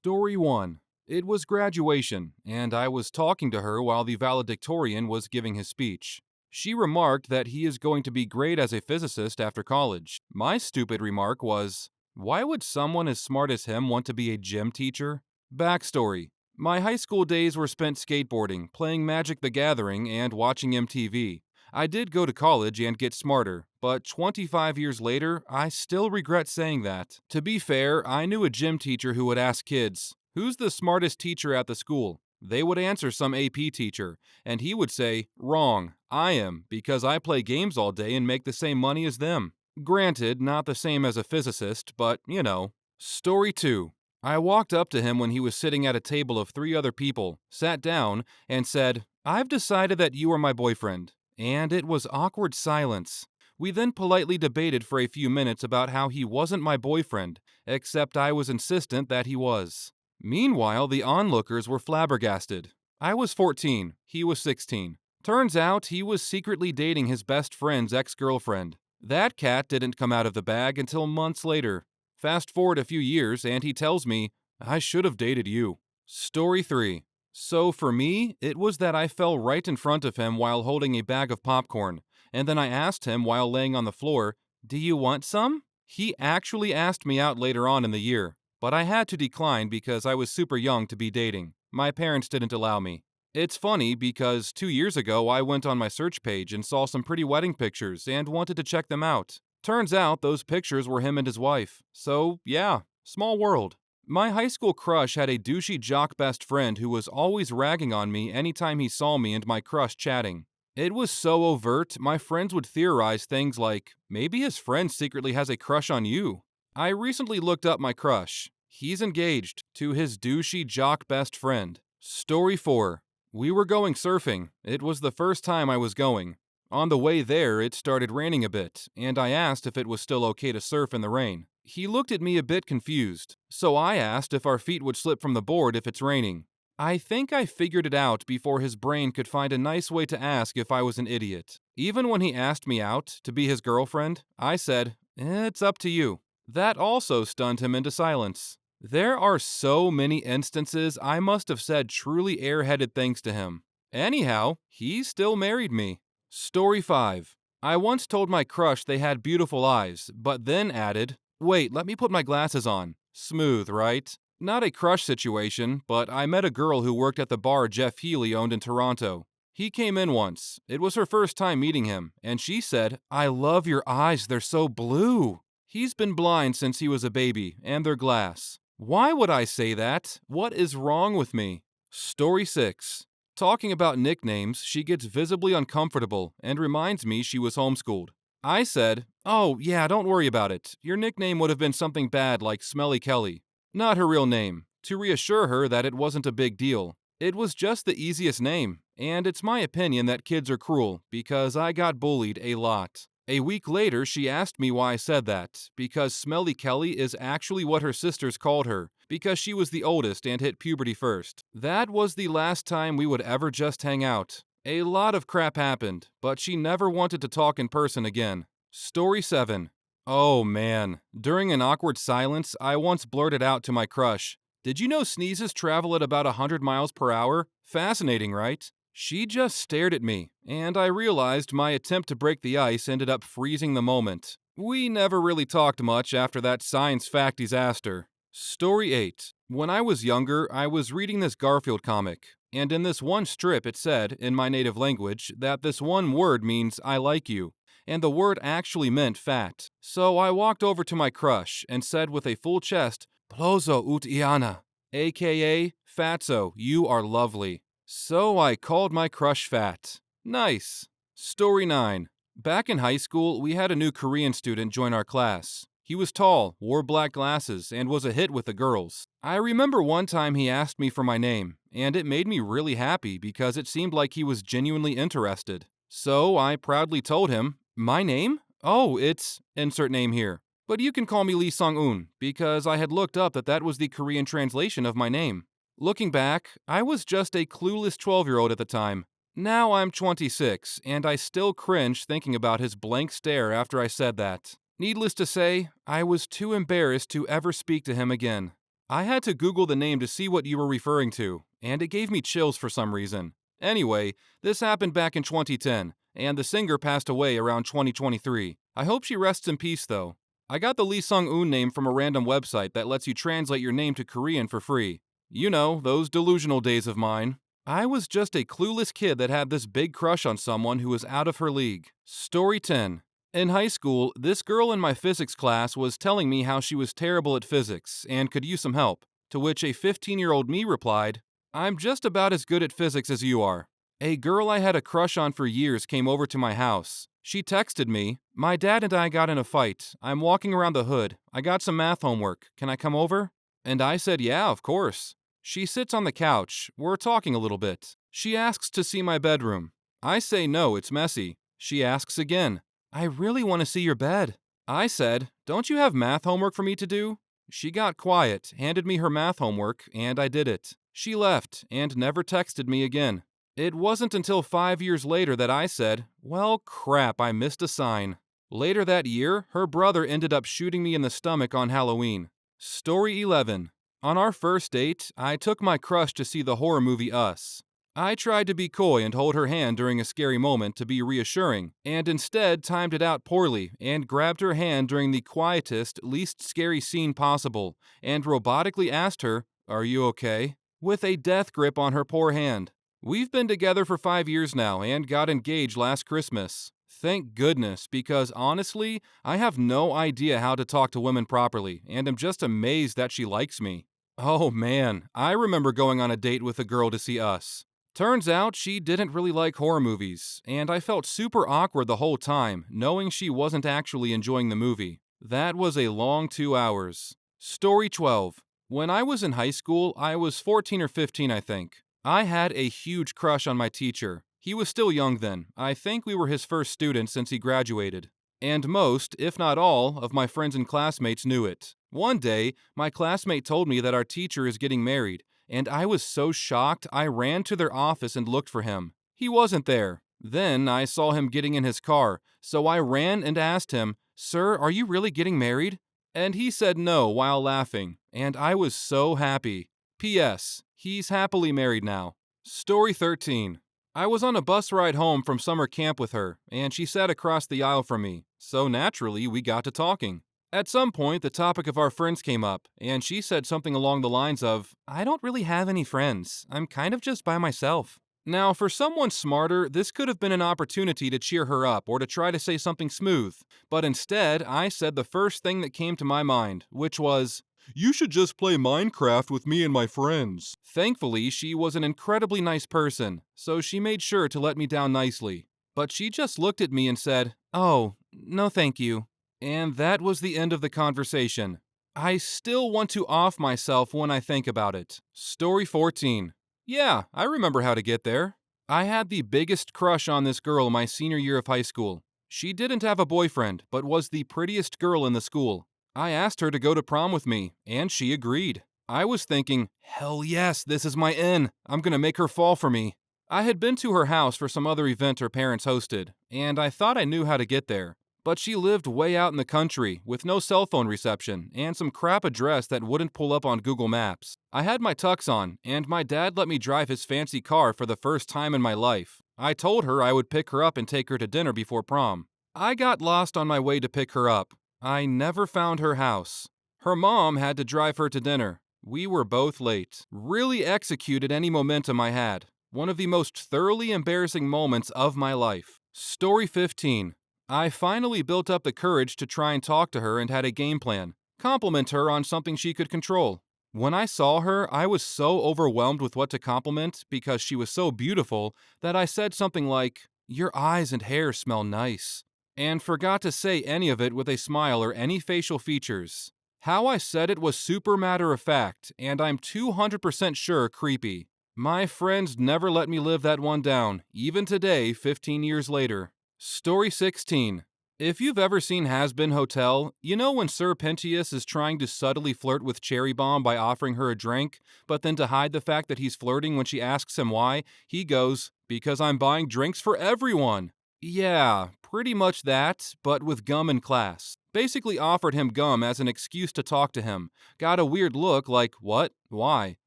Story 1. It was graduation, and I was talking to her while the valedictorian was giving his speech. She remarked that he is going to be great as a physicist after college. My stupid remark was, why would someone as smart as him want to be a gym teacher? Backstory. My high school days were spent skateboarding, playing Magic the Gathering, and watching MTV. I did go to college and get smarter, but 25 years later, I still regret saying that. To be fair, I knew a gym teacher who would ask kids, "Who's the smartest teacher at the school?" They would answer some AP teacher, and he would say, "Wrong, I am, because I play games all day and make the same money as them." Granted, not the same as a physicist, but you know. Story 2. I walked up to him when he was sitting at a table of 3 other people, sat down, and said, "I've decided that you are my boyfriend." And it was awkward silence. We then politely debated for a few minutes about how he wasn't my boyfriend, except I was insistent that he was. Meanwhile, the onlookers were flabbergasted. I was 14, he was 16. Turns out he was secretly dating his best friend's ex-girlfriend. That cat didn't come out of the bag until months later. Fast forward a few years, and he tells me, "I should have dated you." Story 3. So for me, it was that I fell right in front of him while holding a bag of popcorn, and then I asked him while laying on the floor, "Do you want some?" He actually asked me out later on in the year, but I had to decline because I was super young to be dating. My parents didn't allow me. It's funny because 2 years ago I went on my search page and saw some pretty wedding pictures and wanted to check them out. Turns out those pictures were him and his wife. So yeah, small world. My high school crush had a douchey jock best friend who was always ragging on me anytime he saw me and my crush chatting. It was so overt, my friends would theorize things like, maybe his friend secretly has a crush on you. I recently looked up my crush. He's engaged to his douchey jock best friend. Story 4. We were going surfing. It was the first time I was going. On the way there, it started raining a bit, and I asked if it was still okay to surf in the rain. He looked at me a bit confused, so I asked if our feet would slip from the board if it's raining. I think I figured it out before his brain could find a nice way to ask if I was an idiot. Even when he asked me out to be his girlfriend, I said, "It's up to you." That also stunned him into silence. There are so many instances I must have said truly airheaded things to him. Anyhow, he still married me. Story 5. I once told my crush they had beautiful eyes, but then added, "Wait, let me put my glasses on." Smooth, right? Not a crush situation, but I met a girl who worked at the bar Jeff Healy owned in Toronto. He came in once. It was her first time meeting him, and she said, "I love your eyes, they're so blue." He's been blind since he was a baby, and they're glass. Why would I say that? What is wrong with me? Story 6. Talking about nicknames, she gets visibly uncomfortable and reminds me she was homeschooled. I said, "Oh, yeah, don't worry about it. Your nickname would have been something bad like Smelly Kelly." Not her real name, to reassure her that it wasn't a big deal. It was just the easiest name, and it's my opinion that kids are cruel because I got bullied a lot. A week later, she asked me why I said that, because Smelly Kelly is actually what her sisters called her, because she was the oldest and hit puberty first. That was the last time we would ever just hang out. A lot of crap happened, but she never wanted to talk in person again. Story 7. Oh man, during an awkward silence, I once blurted out to my crush, "Did you know sneezes travel at about 100 miles per hour? Fascinating, right?" She just stared at me, and I realized my attempt to break the ice ended up freezing the moment. We never really talked much after that science fact disaster. Story 8. When I was younger, I was reading this Garfield comic, and in this one strip it said, in my native language, that this one word means "I like you," and the word actually meant fat. So I walked over to my crush and said with a full chest, "Plozo ut iana," aka, "Fatso, you are lovely." So I called my crush fat. Nice. Story 9. Back in high school, we had a new Korean student join our class. He was tall, wore black glasses, and was a hit with the girls. I remember one time he asked me for my name, and it made me really happy because it seemed like he was genuinely interested. So I proudly told him, "My name? Oh, it's insert name here. But you can call me Lee Sung-un, because I had looked up that was the Korean translation of my name." Looking back, I was just a clueless 12-year-old at the time. Now I'm 26, and I still cringe thinking about his blank stare after I said that. Needless to say, I was too embarrassed to ever speak to him again. I had to Google the name to see what you were referring to, and it gave me chills for some reason. Anyway, this happened back in 2010, and the singer passed away around 2023. I hope she rests in peace, though. I got the Lee Sung-un name from a random website that lets you translate your name to Korean for free. You know, those delusional days of mine. I was just a clueless kid that had this big crush on someone who was out of her league. Story 10. In high school, this girl in my physics class was telling me how she was terrible at physics and could use some help, to which a 15-year-old me replied, "I'm just about as good at physics as you are." A girl I had a crush on for years came over to my house. She texted me, "My dad and I got in a fight. I'm walking around the hood. I got some math homework. Can I come over?" And I said, "Yeah, of course." She sits on the couch. We're talking a little bit. She asks to see my bedroom. I say no, it's messy. She asks again. "I really want to see your bed." I said, "Don't you have math homework for me to do?" She got quiet, handed me her math homework, and I did it. She left and never texted me again. It wasn't until 5 years later that I said, "Well, crap, I missed a sign." Later that year, her brother ended up shooting me in the stomach on Halloween. Story 11. On our first date, I took my crush to see the horror movie Us. I tried to be coy and hold her hand during a scary moment to be reassuring, and instead timed it out poorly and grabbed her hand during the quietest, least scary scene possible, and robotically asked her, "Are you okay?" with a death grip on her poor hand. We've been together for 5 years now and got engaged last Christmas. Thank goodness, because honestly, I have no idea how to talk to women properly, and am just amazed that she likes me. Oh man, I remember going on a date with a girl to see Us. Turns out she didn't really like horror movies, and I felt super awkward the whole time, knowing she wasn't actually enjoying the movie. That was a long 2 hours. Story 12. When I was in high school, I was 14 or 15, I think. I had a huge crush on my teacher. He was still young then. I think we were his first student since he graduated. And most, if not all, of my friends and classmates knew it. One day, my classmate told me that our teacher is getting married, and I was so shocked I ran to their office and looked for him. He wasn't there. Then I saw him getting in his car, so I ran and asked him, "Sir, are you really getting married?" And he said no while laughing, and I was so happy. P.S. He's happily married now. Story 13. I was on a bus ride home from summer camp with her, and she sat across the aisle from me, so naturally we got to talking. At some point, the topic of our friends came up, and she said something along the lines of, "I don't really have any friends. I'm kind of just by myself." Now, for someone smarter, this could have been an opportunity to cheer her up or to try to say something smooth, but instead, I said the first thing that came to my mind, which was, "You should just play Minecraft with me and my friends." Thankfully, she was an incredibly nice person, so she made sure to let me down nicely. But she just looked at me and said, "Oh, no thank you." And that was the end of the conversation. I still want to off myself when I think about it. Story 14. Yeah, I remember how to get there. I had the biggest crush on this girl my senior year of high school. She didn't have a boyfriend, but was the prettiest girl in the school. I asked her to go to prom with me, and she agreed. I was thinking, hell yes, this is my in. I'm gonna make her fall for me. I had been to her house for some other event her parents hosted, and I thought I knew how to get there. But she lived way out in the country, with no cell phone reception, and some crap address that wouldn't pull up on Google Maps. I had my tux on, and my dad let me drive his fancy car for the first time in my life. I told her I would pick her up and take her to dinner before prom. I got lost on my way to pick her up. I never found her house. Her mom had to drive her to dinner. We were both late. Really executed any momentum I had. One of the most thoroughly embarrassing moments of my life. Story 15. I finally built up the courage to try and talk to her and had a game plan. Compliment her on something she could control. When I saw her, I was so overwhelmed with what to compliment because she was so beautiful that I said something like, "Your eyes and hair smell nice," and forgot to say any of it with a smile or any facial features. How I said it was super matter of fact, and I'm 200% sure creepy. My friends never let me live that one down, even today, 15 years later. Story 16. If you've ever seen Has Been Hotel, you know when Sir Pentious is trying to subtly flirt with Cherry Bomb by offering her a drink, but then to hide the fact that he's flirting when she asks him why, he goes, "Because I'm buying drinks for everyone." Yeah, pretty much that, but with gum and class. Basically offered him gum as an excuse to talk to him. Got a weird look like, what? Why?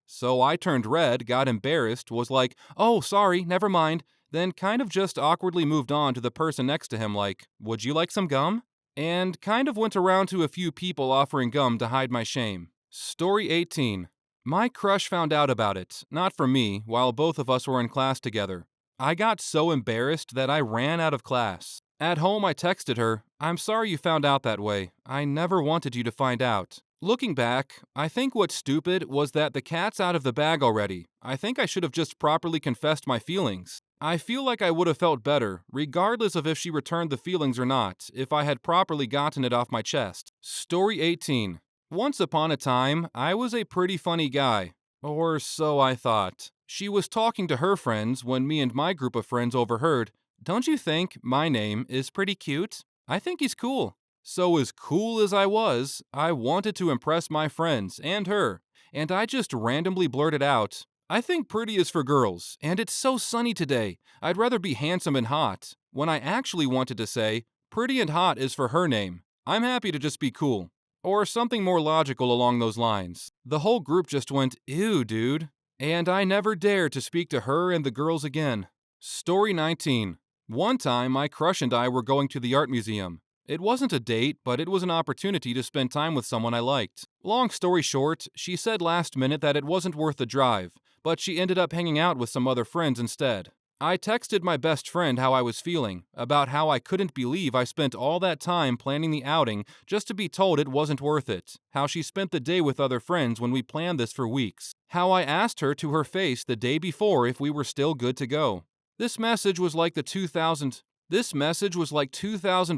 So I turned red, got embarrassed, was like, oh, sorry, never mind, then kind of just awkwardly moved on to the person next to him like, would you like some gum? And kind of went around to a few people offering gum to hide my shame. Story 18. My crush found out about it, not from me, while both of us were in class together. I got so embarrassed that I ran out of class. At home, I texted her, I'm sorry you found out that way. I never wanted you to find out. Looking back, I think what's stupid was that the cat's out of the bag already. I think I should have just properly confessed my feelings. I feel like I would have felt better, regardless of if she returned the feelings or not, if I had properly gotten it off my chest. Story 18. Once upon a time, I was a pretty funny guy. Or so I thought. She was talking to her friends when me and my group of friends overheard, don't you think my name is pretty cute? I think he's cool. So as cool as I was, I wanted to impress my friends and her, and I just randomly blurted out, I think pretty is for girls, and it's so sunny today. I'd rather be handsome and hot. When I actually wanted to say, pretty and hot is for her name. I'm happy to just be cool. Or something more logical along those lines. The whole group just went, ew, dude. And I never dared to speak to her and the girls again. Story 19. One time, my crush and I were going to the art museum. It wasn't a date, but it was an opportunity to spend time with someone I liked. Long story short, she said last minute that it wasn't worth the drive, but she ended up hanging out with some other friends instead. I texted my best friend how I was feeling, about how I couldn't believe I spent all that time planning the outing just to be told it wasn't worth it, how she spent the day with other friends when we planned this for weeks, how I asked her to her face the day before if we were still good to go. This message was like 2,000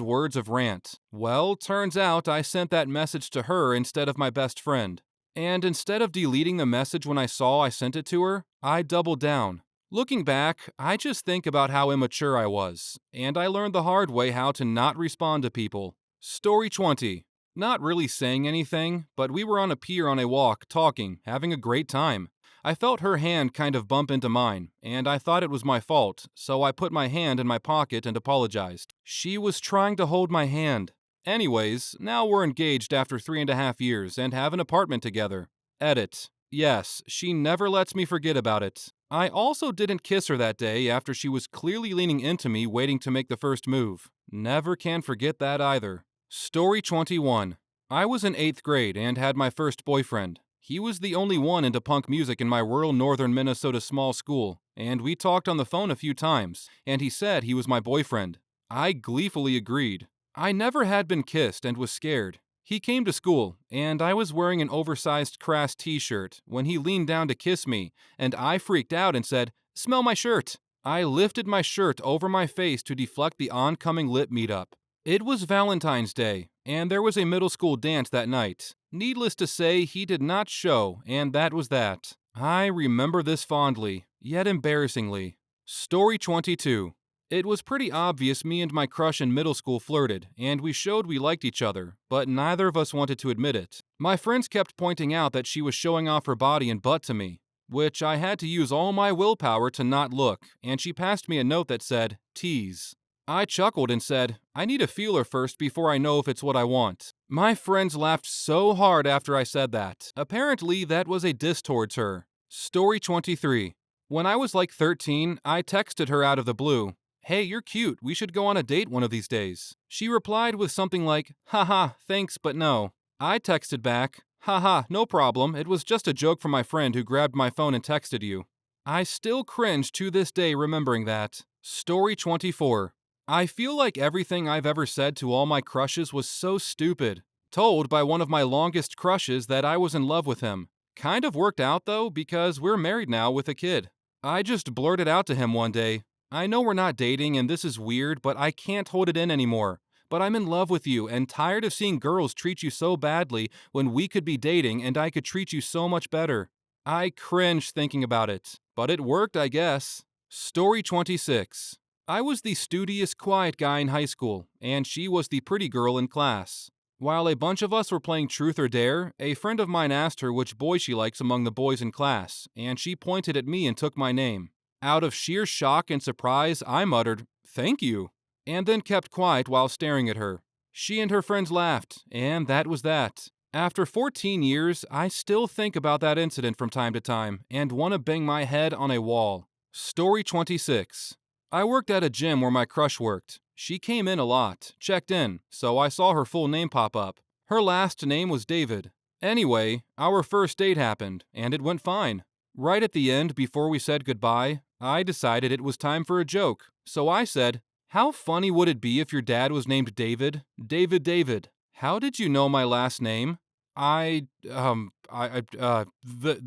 words of rant. Well, turns out I sent that message to her instead of my best friend. And instead of deleting the message when I saw I sent it to her, I doubled down. Looking back, I just think about how immature I was, and I learned the hard way how to not respond to people. Story 20. Not really saying anything, but we were on a pier on a walk, talking, having a great time. I felt her hand kind of bump into mine, and I thought it was my fault, so I put my hand in my pocket and apologized. She was trying to hold my hand. Anyways, now we're engaged after 3.5 years and have an apartment together. Edit. Yes, she never lets me forget about it. I also didn't kiss her that day after she was clearly leaning into me waiting to make the first move. Never can forget that either. Story 21. I was in 8th grade and had my first boyfriend. He was the only one into punk music in my rural northern Minnesota small school, and we talked on the phone a few times, and he said he was my boyfriend. I gleefully agreed. I never had been kissed and was scared. He came to school, and I was wearing an oversized Crass t-shirt when he leaned down to kiss me, and I freaked out and said, "Smell my shirt." I lifted my shirt over my face to deflect the oncoming lip meetup. It was Valentine's Day, and there was a middle school dance that night. Needless to say, he did not show, and that was that. I remember this fondly, yet embarrassingly. Story 22. It was pretty obvious me and my crush in middle school flirted, and we showed we liked each other, but neither of us wanted to admit it. My friends kept pointing out that she was showing off her body and butt to me, which I had to use all my willpower to not look, and she passed me a note that said, tease. I chuckled and said, I need to feel her first before I know if it's what I want. My friends laughed so hard after I said that. Apparently, that was a diss towards her. Story 23. When I was like 13, I texted her out of the blue, hey, you're cute, we should go on a date one of these days. She replied with something like, haha, thanks, but no. I texted back, haha, no problem, it was just a joke from my friend who grabbed my phone and texted you. I still cringe to this day remembering that. Story 24. I feel like everything I've ever said to all my crushes was so stupid. Told by one of my longest crushes that I was in love with him. Kind of worked out though, because we're married now with a kid. I just blurted out to him one day, I know we're not dating and this is weird, but I can't hold it in anymore. But I'm in love with you and tired of seeing girls treat you so badly when we could be dating and I could treat you so much better. I cringe thinking about it, but it worked, I guess. Story 26. I was the studious, quiet guy in high school, and she was the pretty girl in class. While a bunch of us were playing Truth or Dare, a friend of mine asked her which boy she likes among the boys in class, and she pointed at me and took my name. Out of sheer shock and surprise, I muttered, "Thank you," and then kept quiet while staring at her. She and her friends laughed, and that was that. After 14 years, I still think about that incident from time to time and want to bang my head on a wall. Story 26. I worked at a gym where my crush worked. She came in a lot, checked in, so I saw her full name pop up. Her last name was David. Anyway, our first date happened, and it went fine. Right at the end, before we said goodbye, I decided it was time for a joke. So I said, "How funny would it be if your dad was named David? David. How did you know my last name?" The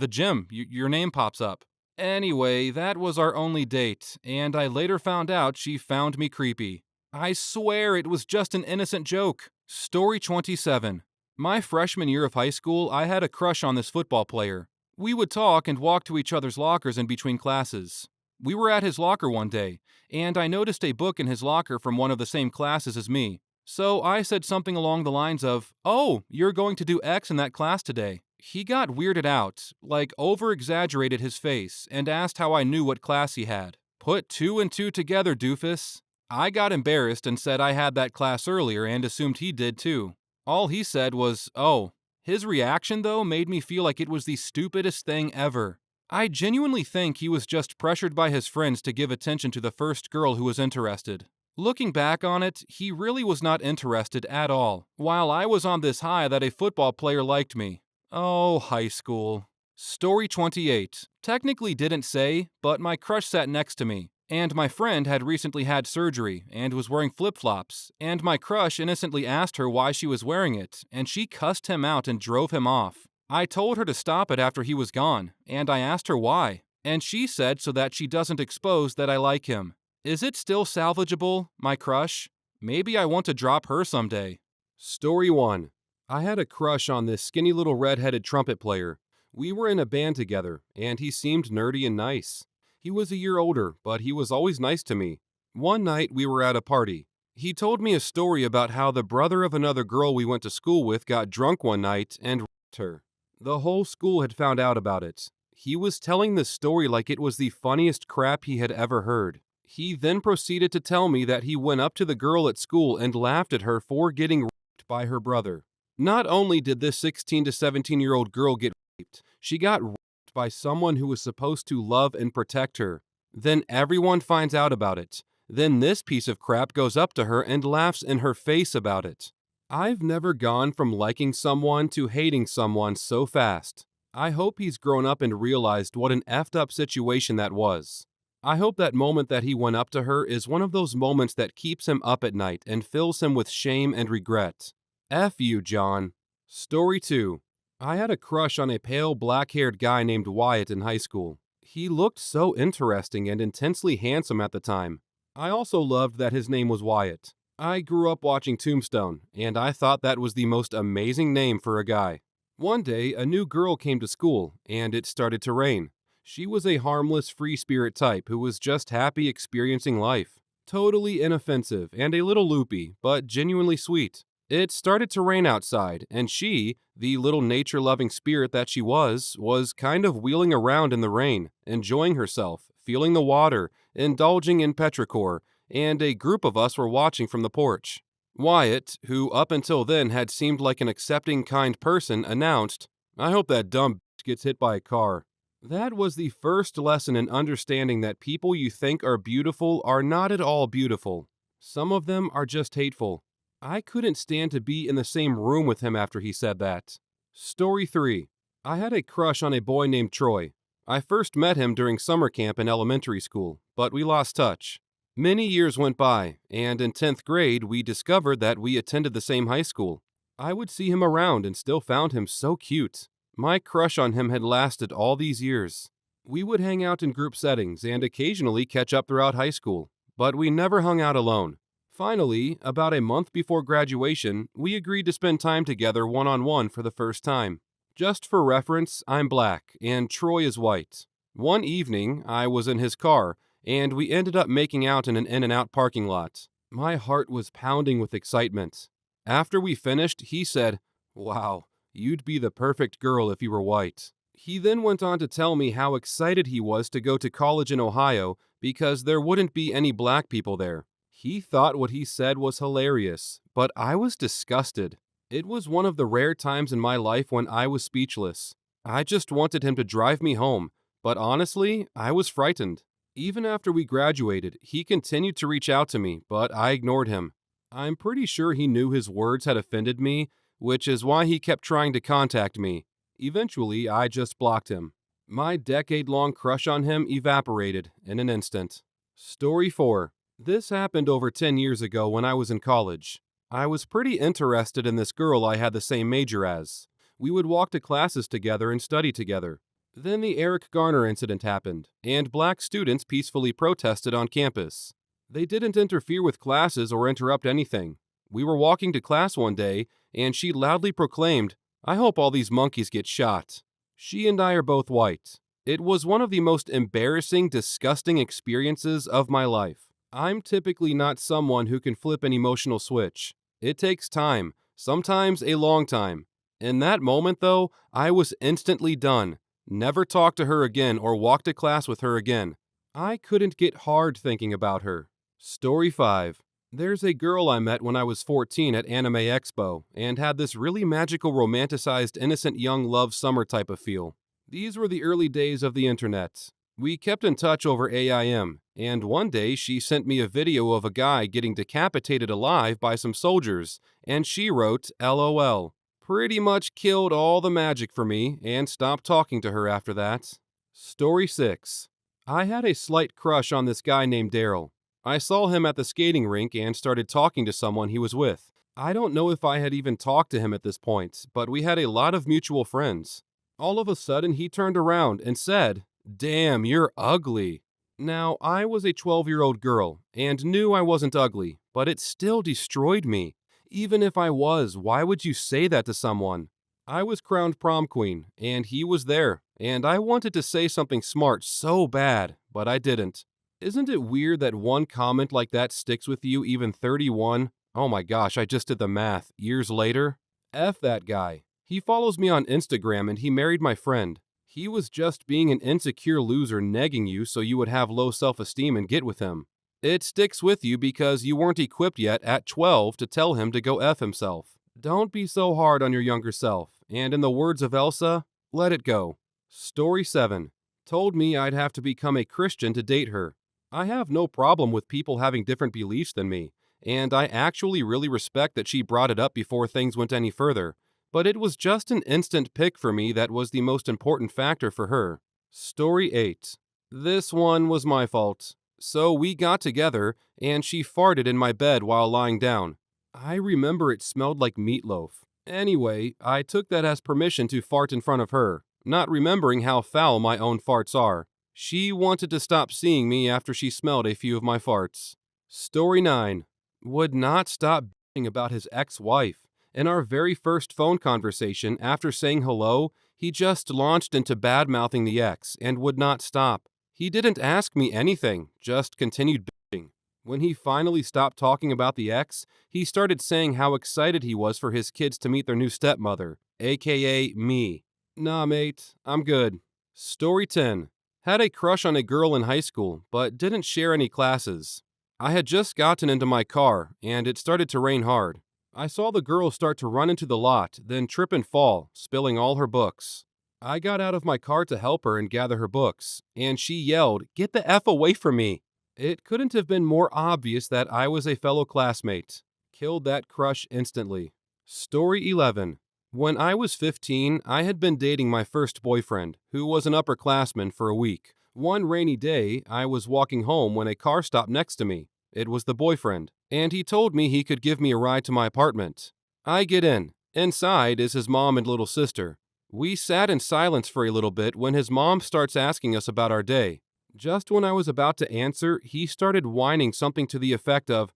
gym. Your name pops up. Anyway, that was our only date, and I later found out she found me creepy. I swear it was just an innocent joke. Story 27. My freshman year of high school, I had a crush on this football player. We would talk and walk to each other's lockers in between classes. We were at his locker one day, and I noticed a book in his locker from one of the same classes as me. So I said something along the lines of, "Oh, you're going to do X in that class today." He got weirded out, like over-exaggerated his face, and asked how I knew what class he had. Put two and two together, doofus. I got embarrassed and said I had that class earlier and assumed he did too. All he said was, "Oh." His reaction, though, made me feel like it was the stupidest thing ever. I genuinely think he was just pressured by his friends to give attention to the first girl who was interested. Looking back on it, he really was not interested at all, while I was on this high that a football player liked me. Oh, high school. Story 28. Technically didn't say, but my crush sat next to me, and my friend had recently had surgery and was wearing flip-flops, and my crush innocently asked her why she was wearing it, and she cussed him out and drove him off. I told her to stop it after he was gone, and I asked her why, and she said so that she doesn't expose that I like him. Is it still salvageable, my crush? Maybe I want to drop her someday. Story 1. I had a crush on this skinny little red-headed trumpet player. We were in a band together, and he seemed nerdy and nice. He was a year older, but he was always nice to me. One night we were at a party. He told me a story about how the brother of another girl we went to school with got drunk one night and raped her. The whole school had found out about it. He was telling the story like it was the funniest crap he had ever heard. He then proceeded to tell me that he went up to the girl at school and laughed at her for getting raped by her brother. Not only did this 16 to 17-year-old girl get raped, she got raped by someone who was supposed to love and protect her. Then everyone finds out about it. Then this piece of crap goes up to her and laughs in her face about it. I've never gone from liking someone to hating someone so fast. I hope he's grown up and realized what an effed up situation that was. I hope that moment that he went up to her is one of those moments that keeps him up at night and fills him with shame and regret. F you, John. Story 2. I had a crush on a pale black-haired guy named Wyatt in high school. He looked so interesting and intensely handsome at the time. I also loved that his name was Wyatt. I grew up watching Tombstone, and I thought that was the most amazing name for a guy. One day, a new girl came to school, and it started to rain. She was a harmless, free-spirit type who was just happy experiencing life. Totally inoffensive and a little loopy, but genuinely sweet. It started to rain outside, and she, the little nature-loving spirit that she was kind of wheeling around in the rain, enjoying herself, feeling the water, indulging in petrichor, and a group of us were watching from the porch. Wyatt, who up until then had seemed like an accepting, kind person, announced, "I hope that dumb bitch gets hit by a car." That was the first lesson in understanding that people you think are beautiful are not at all beautiful. Some of them are just hateful. I couldn't stand to be in the same room with him after he said that. Story 3. I had a crush on a boy named Troy. I first met him during summer camp in elementary school, but we lost touch. Many years went by, and in 10th grade we discovered that we attended the same high school. I would see him around and still found him so cute. My crush on him had lasted all these years. We would hang out in group settings and occasionally catch up throughout high school, but we never hung out alone. Finally, about a month before graduation, we agreed to spend time together one-on-one for the first time. Just for reference, I'm black, and Troy is white. One evening, I was in his car, and we ended up making out in an In-N-Out parking lot. My heart was pounding with excitement. After we finished, he said, "Wow, you'd be the perfect girl if you were white." He then went on to tell me how excited he was to go to college in Ohio because there wouldn't be any black people there. He thought what he said was hilarious, but I was disgusted. It was one of the rare times in my life when I was speechless. I just wanted him to drive me home, but honestly, I was frightened. Even after we graduated, he continued to reach out to me, but I ignored him. I'm pretty sure he knew his words had offended me, which is why he kept trying to contact me. Eventually, I just blocked him. My decade-long crush on him evaporated in an instant. Story 4. This happened over 10 years ago when I was in college. I was pretty interested in this girl I had the same major as. We would walk to classes together and study together. Then the Eric Garner incident happened, and black students peacefully protested on campus. They didn't interfere with classes or interrupt anything. We were walking to class one day, and she loudly proclaimed, "I hope all these monkeys get shot." She and I are both white. It was one of the most embarrassing, disgusting experiences of my life. I'm typically not someone who can flip an emotional switch. It takes time, sometimes a long time. In that moment, though, I was instantly done. Never talk to her again or walk to class with her again. I couldn't get hard thinking about her. Story 5. There's a girl I met when I was 14 at Anime Expo and had this really magical romanticized innocent young love summer type of feel. These were the early days of the internet. We kept in touch over AIM, and one day she sent me a video of a guy getting decapitated alive by some soldiers, and she wrote LOL. Pretty much killed all the magic for me and stopped talking to her after that. Story 6. I had a slight crush on this guy named Daryl. I saw him at the skating rink and started talking to someone he was with. I don't know if I had even talked to him at this point, but we had a lot of mutual friends. All of a sudden, he turned around and said, "Damn, you're ugly." Now, I was a 12-year-old girl and knew I wasn't ugly, but it still destroyed me. Even if I was, why would you say that to someone? I was crowned prom queen, and he was there, and I wanted to say something smart so bad, but I didn't. Isn't it weird that one comment like that sticks with you even 31? Oh my gosh, I just did the math. Years later? F that guy. He follows me on Instagram and he married my friend. He was just being an insecure loser negging you so you would have low self-esteem and get with him. It sticks with you because you weren't equipped yet at 12 to tell him to go F himself. Don't be so hard on your younger self, and in the words of Elsa, let it go. Story 7. Told me I'd have to become a Christian to date her. I have no problem with people having different beliefs than me, and I actually really respect that she brought it up before things went any further, but it was just an instant pick for me that was the most important factor for her. Story 8. This one was my fault. So we got together, and she farted in my bed while lying down. I remember it smelled like meatloaf. Anyway, I took that as permission to fart in front of her, not remembering how foul my own farts are. She wanted to stop seeing me after she smelled a few of my farts. Story 9. Would not stop bitching about his ex-wife. In our very first phone conversation, after saying hello, he just launched into bad-mouthing the ex and would not stop. He didn't ask me anything, just continued bitching. When he finally stopped talking about the ex, he started saying how excited he was for his kids to meet their new stepmother, aka me. Nah, mate, I'm good. Story 10. Had a crush on a girl in high school, but didn't share any classes. I had just gotten into my car, and it started to rain hard. I saw the girl start to run into the lot, then trip and fall, spilling all her books. I got out of my car to help her and gather her books, and she yelled, "Get the F away from me!" It couldn't have been more obvious that I was a fellow classmate. Killed that crush instantly. Story 11. When I was 15, I had been dating my first boyfriend, who was an upperclassman, for a week. One rainy day, I was walking home when a car stopped next to me. It was the boyfriend, and he told me he could give me a ride to my apartment. I get in. Inside is his mom and little sister. We sat in silence for a little bit when his mom starts asking us about our day. Just when I was about to answer, he started whining something to the effect of,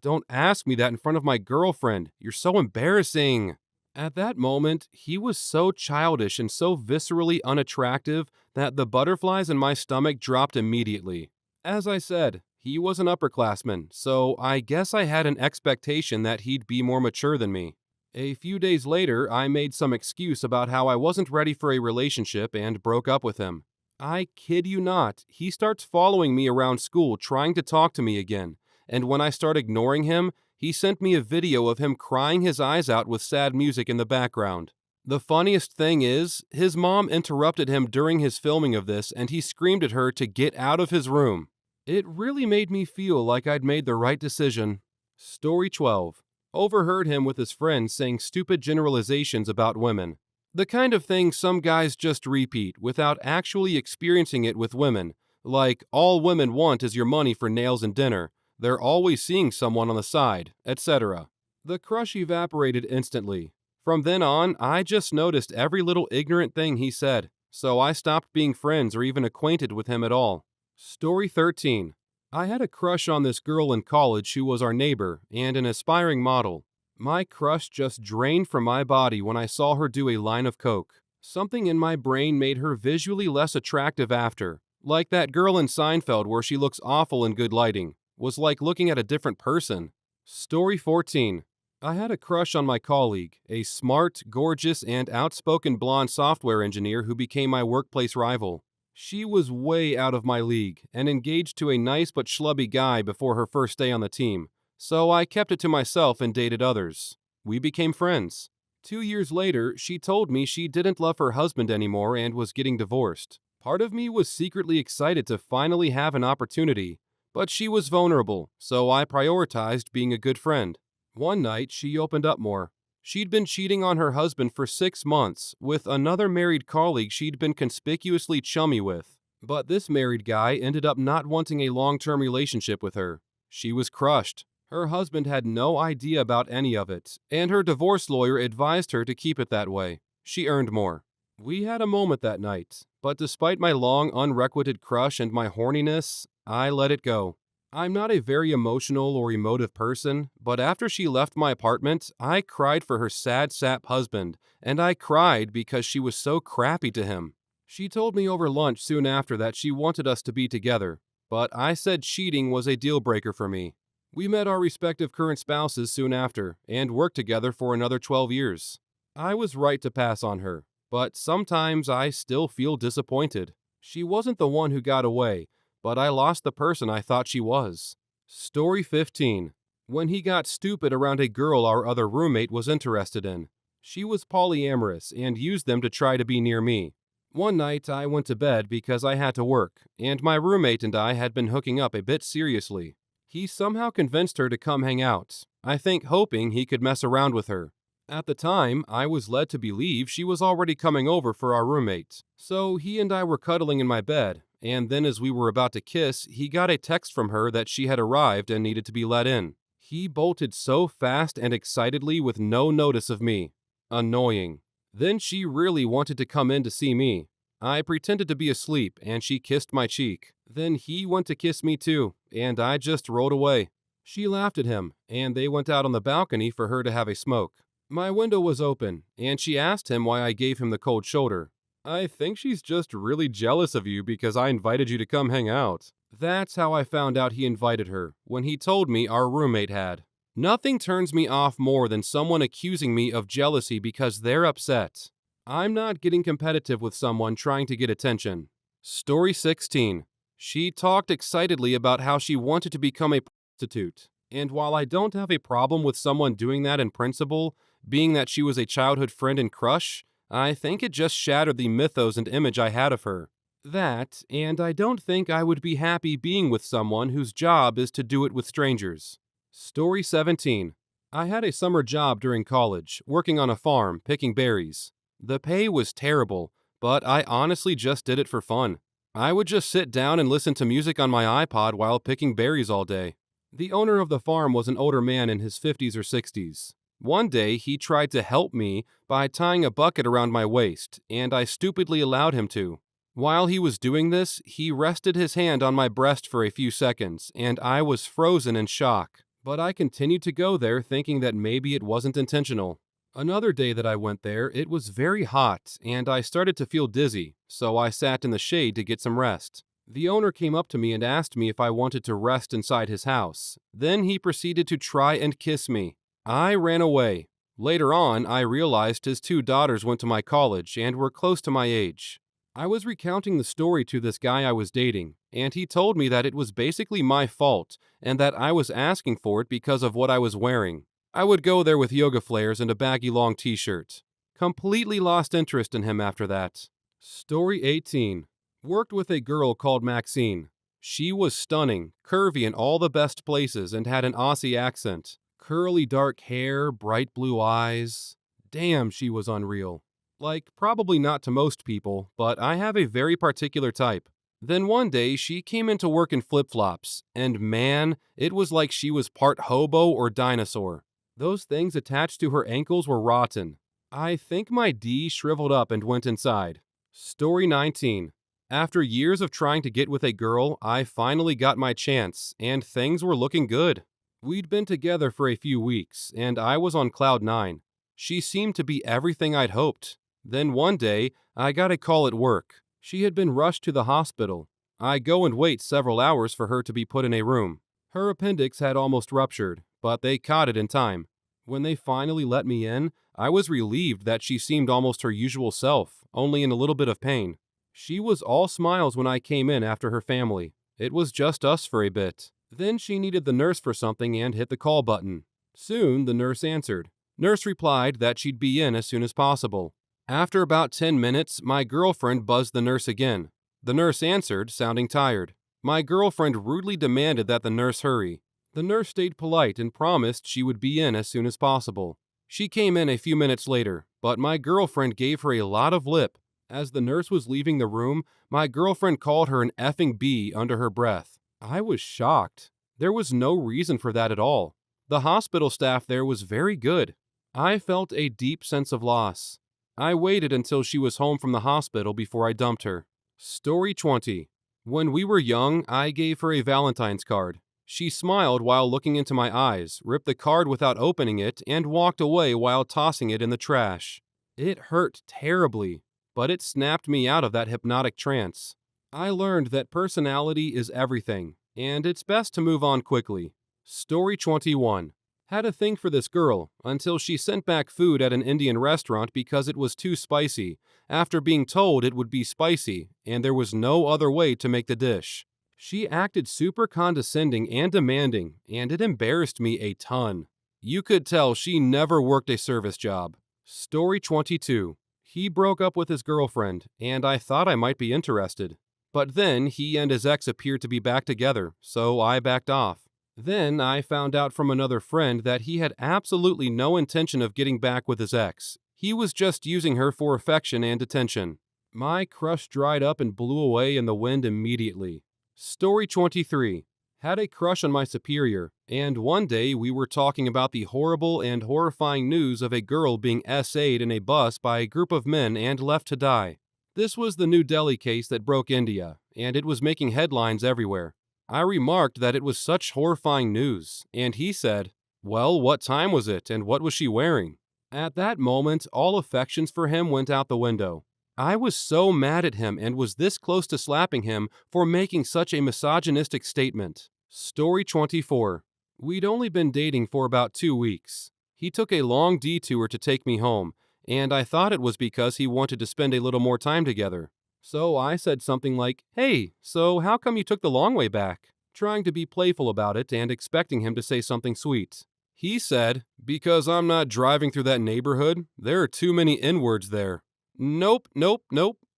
don't ask me that in front of my girlfriend. You're so embarrassing." At that moment, he was so childish and so viscerally unattractive that the butterflies in my stomach dropped immediately. As I said, he was an upperclassman, so I guess I had an expectation that he'd be more mature than me. A few days later, I made some excuse about how I wasn't ready for a relationship and broke up with him. I kid you not, he starts following me around school trying to talk to me again, and when I started ignoring him, he sent me a video of him crying his eyes out with sad music in the background. The funniest thing is, his mom interrupted him during his filming of this and he screamed at her to get out of his room. It really made me feel like I'd made the right decision. Story 12. Overheard him with his friends saying stupid generalizations about women. The kind of thing some guys just repeat without actually experiencing it with women. Like, all women want is your money for nails and dinner. They're always seeing someone on the side, etc. The crush evaporated instantly. From then on, I just noticed every little ignorant thing he said, so I stopped being friends or even acquainted with him at all. Story 13. I had a crush on this girl in college who was our neighbor and an aspiring model. My crush just drained from my body when I saw her do a line of coke. Something in my brain made her visually less attractive after. Like that girl in Seinfeld where she looks awful in good lighting. Was like looking at a different person. Story 14. I had a crush on my colleague, a smart, gorgeous, and outspoken blonde software engineer who became my workplace rival. She was way out of my league and engaged to a nice but schlubby guy before her first day on the team, so I kept it to myself and dated others. We became friends. 2 years later, she told me she didn't love her husband anymore and was getting divorced. Part of me was secretly excited to finally have an opportunity, but she was vulnerable, so I prioritized being a good friend. One night, she opened up more. She'd been cheating on her husband for 6 months with another married colleague she'd been conspicuously chummy with. But this married guy ended up not wanting a long-term relationship with her. She was crushed. Her husband had no idea about any of it, and her divorce lawyer advised her to keep it that way. She earned more. We had a moment that night, but despite my long, unrequited crush and my horniness, I let it go. I'm not a very emotional or emotive person, but after she left my apartment, I cried for her sad sap husband, and I cried because she was so crappy to him. She told me over lunch soon after that she wanted us to be together, but I said cheating was a deal breaker for me. We met our respective current spouses soon after, and worked together for another 12 years. I was right to pass on her, but sometimes I still feel disappointed. She wasn't the one who got away, but I lost the person I thought she was. Story 15. When he got stupid around a girl our other roommate was interested in. She was polyamorous and used them to try to be near me. One night I went to bed because I had to work, and my roommate and I had been hooking up a bit seriously. He somehow convinced her to come hang out, I think hoping he could mess around with her. At the time, I was led to believe she was already coming over for our roommate, so he and I were cuddling in my bed, and then as we were about to kiss, he got a text from her that she had arrived and needed to be let in. He bolted so fast and excitedly with no notice of me. Annoying. Then she really wanted to come in to see me. I pretended to be asleep, and she kissed my cheek. Then he went to kiss me too, and I just rolled away. She laughed at him, and they went out on the balcony for her to have a smoke. My window was open, and she asked him why I gave him the cold shoulder. I think she's just really jealous of you because I invited you to come hang out. That's how I found out he invited her, when he told me our roommate had. Nothing turns me off more than someone accusing me of jealousy because they're upset. I'm not getting competitive with someone trying to get attention. Story 16. She talked excitedly about how she wanted to become a prostitute. And while I don't have a problem with someone doing that in principle, being that she was a childhood friend and crush, I think it just shattered the mythos and image I had of her. That, and I don't think I would be happy being with someone whose job is to do it with strangers. Story 17. I had a summer job during college, working on a farm, picking berries. The pay was terrible, but I honestly just did it for fun. I would just sit down and listen to music on my iPod while picking berries all day. The owner of the farm was an older man in his 50s or 60s. One day, he tried to help me by tying a bucket around my waist, and I stupidly allowed him to. While he was doing this, he rested his hand on my breast for a few seconds, and I was frozen in shock. But I continued to go there thinking that maybe it wasn't intentional. Another day that I went there, it was very hot, and I started to feel dizzy, so I sat in the shade to get some rest. The owner came up to me and asked me if I wanted to rest inside his house. Then he proceeded to try and kiss me. I ran away. Later on, I realized his 2 daughters went to my college and were close to my age. I was recounting the story to this guy I was dating, and he told me that it was basically my fault and that I was asking for it because of what I was wearing. I would go there with yoga flares and a baggy long t-shirt. Completely lost interest in him after that. Story 18. Worked with a girl called Maxine. She was stunning, curvy in all the best places, and had an Aussie accent. Curly dark hair, bright blue eyes. Damn, she was unreal. Like, probably not to most people, but I have a very particular type. Then one day, she came into work in flip-flops, and man, it was like she was part hobo or dinosaur. Those things attached to her ankles were rotten. I think my D shriveled up and went inside. Story 19. After years of trying to get with a girl, I finally got my chance, and things were looking good. We'd been together for a few weeks, and I was on cloud 9. She seemed to be everything I'd hoped. Then one day, I got a call at work. She had been rushed to the hospital. I go and wait several hours for her to be put in a room. Her appendix had almost ruptured, but they caught it in time. When they finally let me in, I was relieved that she seemed almost her usual self, only in a little bit of pain. She was all smiles when I came in after her family. It was just us for a bit. Then she needed the nurse for something and hit the call button. Soon, the nurse answered. Nurse replied that she'd be in as soon as possible. After about 10 minutes, my girlfriend buzzed the nurse again. The nurse answered, sounding tired. My girlfriend rudely demanded that the nurse hurry. The nurse stayed polite and promised she would be in as soon as possible. She came in a few minutes later, but my girlfriend gave her a lot of lip. As the nurse was leaving the room, my girlfriend called her an effing B under her breath. I was shocked. There was no reason for that at all. The hospital staff there was very good. I felt a deep sense of loss. I waited until she was home from the hospital before I dumped her. Story 20. When we were young, I gave her a Valentine's card. She smiled while looking into my eyes, ripped the card without opening it, and walked away while tossing it in the trash. It hurt terribly, but it snapped me out of that hypnotic trance. I learned that personality is everything, and it's best to move on quickly. Story 21. Had a thing for this girl until she sent back food at an Indian restaurant because it was too spicy, after being told it would be spicy and there was no other way to make the dish. She acted super condescending and demanding, and it embarrassed me a ton. You could tell she never worked a service job. Story 22. He broke up with his girlfriend, and I thought I might be interested. But then he and his ex appeared to be back together, so I backed off. Then I found out from another friend that he had absolutely no intention of getting back with his ex. He was just using her for affection and attention. My crush dried up and blew away in the wind immediately. Story 23. Had a crush on my superior, and one day we were talking about the horrible and horrifying news of a girl being SA'd in a bus by a group of men and left to die. This was the New Delhi case that broke India, and it was making headlines everywhere. I remarked that it was such horrifying news, and he said, "Well, what time was it, and what was she wearing?" At that moment, all affections for him went out the window. I was so mad at him and was this close to slapping him for making such a misogynistic statement. Story 24. We'd only been dating for about 2 weeks. He took a long detour to take me home, and I thought it was because he wanted to spend a little more time together. So I said something like, "Hey, so how come you took the long way back?" Trying to be playful about it and expecting him to say something sweet. He said, "Because I'm not driving through that neighborhood. There are too many N-words there." Nope.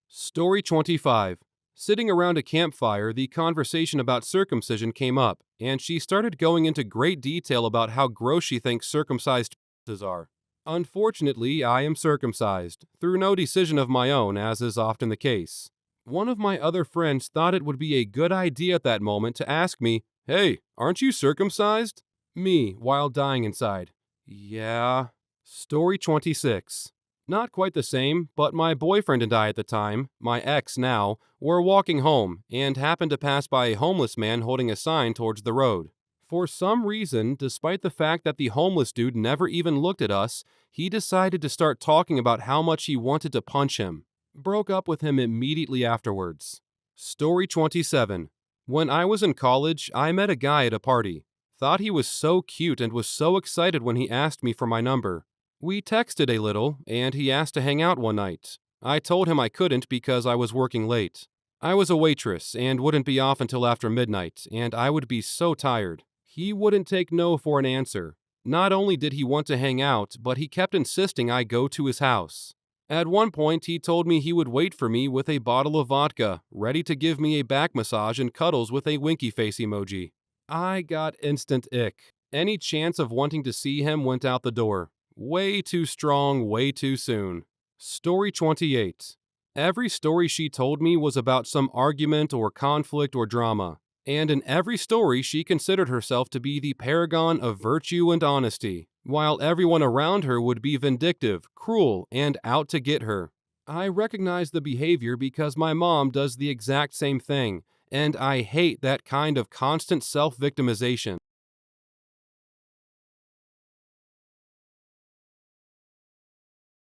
Story 25. Sitting around a campfire, the conversation about circumcision came up, and she started going into great detail about how gross she thinks circumcised penises are. Unfortunately, I am circumcised, through no decision of my own, as is often the case. One of my other friends thought it would be a good idea at that moment to ask me, "Hey, aren't you circumcised?" Me, while dying inside. Yeah. Story 26. Not quite the same, but my boyfriend and I at the time, my ex now, were walking home and happened to pass by a homeless man holding a sign towards the road. For some reason, despite the fact that the homeless dude never even looked at us, he decided to start talking about how much he wanted to punch him. Broke up with him immediately afterwards. Story 27. When I was in college, I met a guy at a party. Thought he was so cute and was so excited when he asked me for my number. We texted a little, and he asked to hang out one night. I told him I couldn't because I was working late. I was a waitress and wouldn't be off until after midnight, and I would be so tired. He wouldn't take no for an answer. Not only did he want to hang out, but he kept insisting I go to his house. At one point, he told me he would wait for me with a bottle of vodka, ready to give me a back massage and cuddles with a winky face emoji. I got instant ick. Any chance of wanting to see him went out the door. Way too strong, way too soon. Story 28. Every story she told me was about some argument or conflict or drama. And in every story, she considered herself to be the paragon of virtue and honesty, while everyone around her would be vindictive, cruel, and out to get her. I recognize the behavior because my mom does the exact same thing, and I hate that kind of constant self-victimization.